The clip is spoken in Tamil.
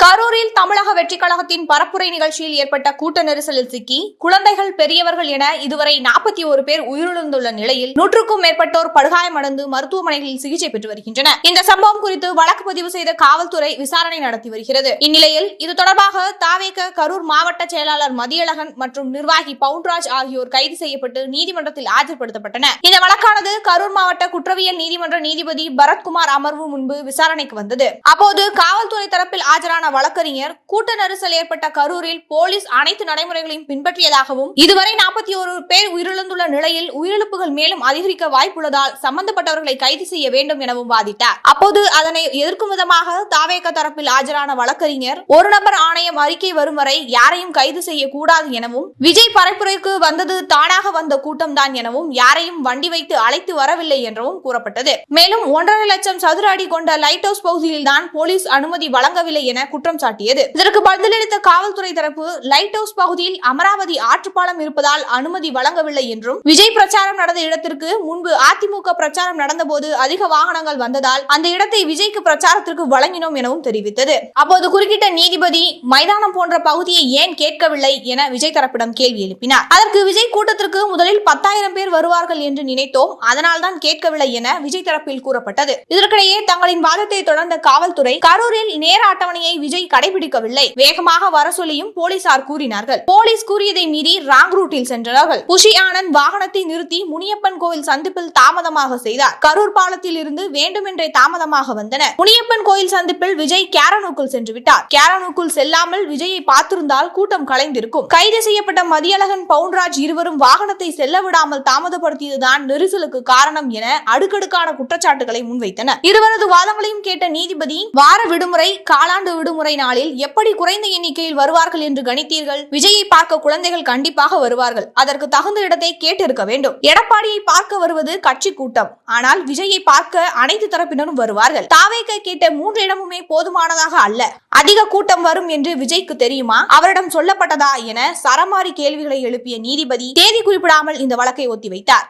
கரூரில் தமிழக வெற்றிக் கழகத்தின் பரப்புரை நிகழ்ச்சியில் ஏற்பட்ட கூட்ட நெரிசலில் சிக்கி குழந்தைகள் பெரியவர்கள் என இதுவரை 41 பேர் உயிரிழந்துள்ள நிலையில் 100க்கும் மேற்பட்டோர் படுகாயமடைந்து மருத்துவமனைகளில் சிகிச்சை பெற்று வருகின்றனர். இந்த சம்பவம் குறித்து வழக்கு பதிவு செய்த காவல்துறை விசாரணை நடத்தி வருகிறது. இந்நிலையில் இது தொடர்பாக தாவேக கரூர் மாவட்ட செயலாளர் மதியழகன் மற்றும் நிர்வாகி பவுன்ராஜ் ஆகியோர் கைது செய்யப்பட்டு நீதிமன்றத்தில் ஆஜர்படுத்தப்பட்டனர். இந்த வழக்கானது கரூர் மாவட்ட குற்றவியல் நீதிமன்ற நீதிபதி பரத்குமார் அமர்வு முன்பு விசாரணைக்கு வந்தது. அப்போது காவல்துறை தரப்பில் ஆஜரான வழக்கறிஞர் கூட்ட நெரிசல் ஏற்பட்ட கரூரில் போலீஸ் அனைத்து நடைமுறைகளையும் பின்பற்றியதாகவும் இதுவரை 41 பேர் உயிரிழந்துள்ள நிலையில் உயிரிழப்புகள் மேலும் அதிகரிக்க வாய்ப்புள்ளதால் சம்பந்தப்பட்டவர்களை கைது செய்ய வேண்டும் எனவும் வாதிட்டார். அப்போது அதனை எதிர்க்கும் விதமாக தாவேக தரப்பில் ஆஜரான வழக்கறிஞர் ஒரு நபர் ஆணையம் அறிக்கை வரும் வரை யாரையும் கைது செய்யக்கூடாது எனவும் விஜய் பரப்புரைக்கு வந்தது தானாக வந்த கூட்டம் தான் எனவும் யாரையும் வண்டி வைத்து அழைத்து வரவில்லை எனவும் கூறப்பட்டது. மேலும் 1.5 லட்சம் சதுர அடி கொண்ட லைட் ஹவுஸ் பகுதியில் தான் போலீஸ் அனுமதி வழங்கவில்லை என குற்றம் சாட்டியது. இதற்கு பதிலளித்த காவல்துறை தரப்பு லைட் ஹவுஸ் பகுதியில் அமராவதி ஆற்றுப்பாலம் இருப்பதால் அனுமதி வழங்கவில்லை என்றும் விஜய் பிரச்சாரம் நடந்த இடத்திற்கு முன்பு அதிமுக பிரச்சாரம் நடந்தபோது அதிக வாகனங்கள் வந்ததால் அந்த இடத்தை விஜய்க்கு பிரச்சாரத்திற்கு வழங்கினோம் எனவும் தெரிவித்தது. அப்போது குறுக்கிட்ட நீதிபதி மைதானம் போன்ற பகுதியை ஏன் கேட்கவில்லை என விஜய் தரப்பிடம் கேள்வி எழுப்பினார். அதற்கு விஜய் கூட்டத்திற்கு முதலில் 10,000 பேர் வருவார்கள் என்று நினைத்தோம், அதனால் தான் கேட்கவில்லை என விஜய் தரப்பில் கூறப்பட்டது. இதற்கிடையே தங்களின் வாதத்தை தொடர்ந்த காவல்துறை கரூரில் நேர அட்டவணையை விஜய் கடைபிடிக்கவில்லை, வேகமாக வர சொல்லியும் போலீசார் கூறினார்கள். போலீஸ் கூறியதை மீறி ராங் ரூட்டில் சென்றார்கள். புஷி ஆனந்த் வாகனத்தை நிறுத்தி முனியப்பன் கோயில் சந்திப்பில் தாமதமாக செய்தார். கரூர் பாலத்தில் இருந்து வேண்டுமென்றே தாமதமாக வந்தனர். முனியப்பன் கோயில் சந்திப்பில் விஜய் கேரனுக்குள் சென்று விட்டார். கேரனுக்குள் செல்லாமல் விஜயை பார்த்திருந்தால் கூட்டம் கலைந்திருக்கும். கைது செய்யப்பட்ட மதியழகன் பவுன்ராஜ் இருவரும் வாகனத்தை செல்ல விடாமல் தாமதப்படுத்தியதுதான் நெரிசலுக்கு காரணம் என அடுக்கடுக்கான குற்றச்சாட்டுகளை முன்வைத்தனர். இருவரது வாதங்களையும் கேட்ட நீதிபதி வார விடுமுறை காலாண்டு விடுமுறை நாளில் எப்படி குறைந்த எண்ணிக்கையில் வருவார்கள் என்று கணித்தீர்கள்? விஜயை பார்க்க குழந்தைகள் கண்டிப்பாக வருவார்கள். அதற்கு தகுந்த இடத்தை கேட்டிருக்க வேண்டும். எடப்பாடியை பார்க்க வருவது கட்சி கூட்டம், ஆனால் விஜயை பார்க்க அனைத்து தரப்பினரும் வருவார்கள். தாவேக கேட்ட 3 இடமுமே போதுமானதாக அல்ல. அதிக கூட்டம் வரும் என்று விஜய்க்கு தெரியுமா? அவரிடம் சொல்லப்பட்டதா என சரமாரி கேள்விகளை எழுப்பிய நீதிபதி தேதி குறிப்பிடாமல் இந்த வழக்கை ஒத்திவைத்தார்.